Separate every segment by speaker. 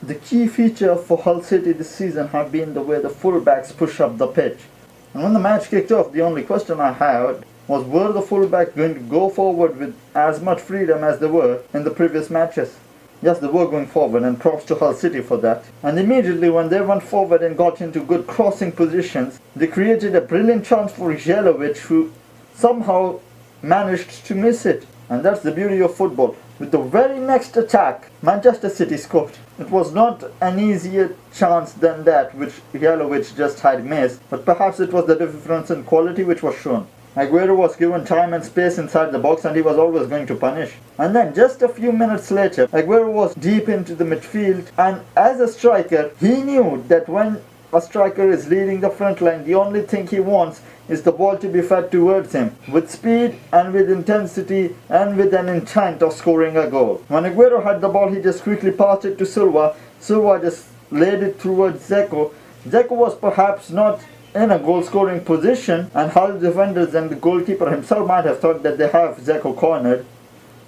Speaker 1: The key feature for Hull City this season have been the way the fullbacks push up the pitch. And when the match kicked off, the only question I had was, were the fullbacks going to go forward with as much freedom as they were in the previous matches? Yes, they were going forward, and props to Hull City for that. And immediately when they went forward and got into good crossing positions, they created a brilliant chance for Jelovic, who somehow managed to miss it. And that's the beauty of football. With the very next attack, Manchester City scored. It was not an easier chance than that which Jelovic just had missed, but perhaps it was the difference in quality which was shown. Aguero was given time and space inside the box, and he was always going to punish. And then just a few minutes later, Aguero was deep into the midfield, and as a striker, he knew that when a striker is leading the front line, the only thing he wants is the ball to be fed towards him with speed and with intensity and with an intent of scoring a goal. When Aguero had the ball, he just quickly passed it to Silva. Silva just laid it towards Dzeko. Dzeko was perhaps not in a goal-scoring position, and Hull defenders and the goalkeeper himself might have thought that they have Dzeko cornered,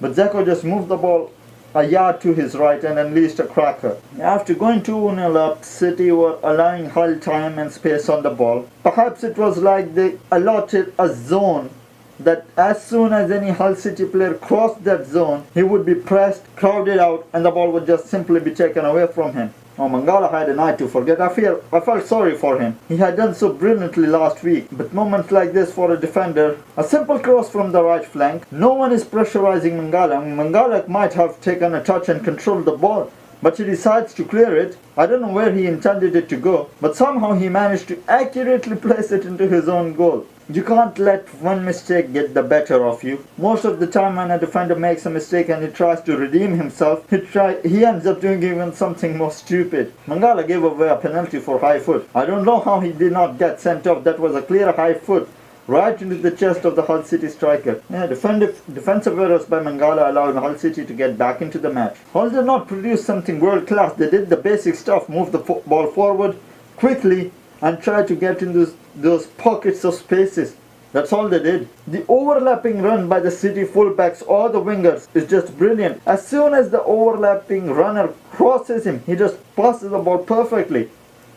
Speaker 1: but Dzeko just moved the ball a yard to his right and unleashed a cracker. After going 2-0 up, City were allowing Hull time and space on the ball. Perhaps it was like they allotted a zone that as soon as any Hull City player crossed that zone, he would be pressed, crowded out, and the ball would just simply be taken away from him. Oh, Mangala had a night to forget. I felt sorry for him. He had done so brilliantly last week. But moments like this for a defender, a simple cross from the right flank, no one is pressurizing Mangala. Mangala might have taken a touch and controlled the ball, but he decides to clear it. I don't know where he intended it to go, but somehow he managed to accurately place it into his own goal. You can't let one mistake get the better of you. Most of the time when a defender makes a mistake and he tries to redeem himself, he ends up doing even something more stupid. Mangala gave away a penalty for high foot. I don't know how he did not get sent off. That was a clear high foot right into the chest of the Hull City striker. Yeah, defensive errors by Mangala allowed Hull City to get back into the match. Hull did not produce something world class. They did the basic stuff, moved the ball forward quickly and tried to get into those pockets of spaces. That's all they did. The overlapping run by the City fullbacks or the wingers is just brilliant. As soon as the overlapping runner crosses him, he just passes the ball perfectly.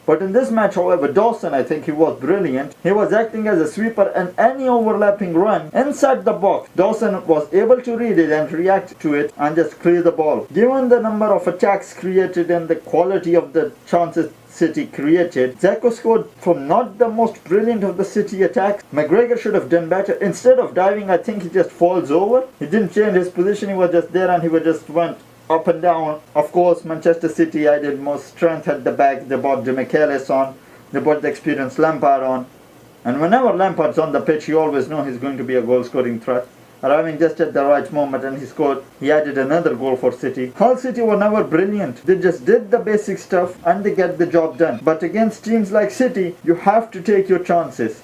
Speaker 1: But in this match, however, Dawson, I think he was brilliant. He was acting as a sweeper, and any overlapping run inside the box, Dawson was able to read it and react to it and just clear the ball. Given the number of attacks created and the quality of the chances City created, Dzeko scored from not the most brilliant of the City attacks. McGregor should have done better. Instead of diving, I think he just falls over. He didn't change his position, he was just there and he just went up and down. Of course, Manchester City added more strength at the back. They brought Demichelis on, they brought the experienced Lampard on. And whenever Lampard's on the pitch, you always know he's going to be a goal-scoring threat. Arriving just at the right moment, and he scored. He added another goal for City. Hull City were never brilliant. They just did the basic stuff and they get the job done. But against teams like City, you have to take your chances.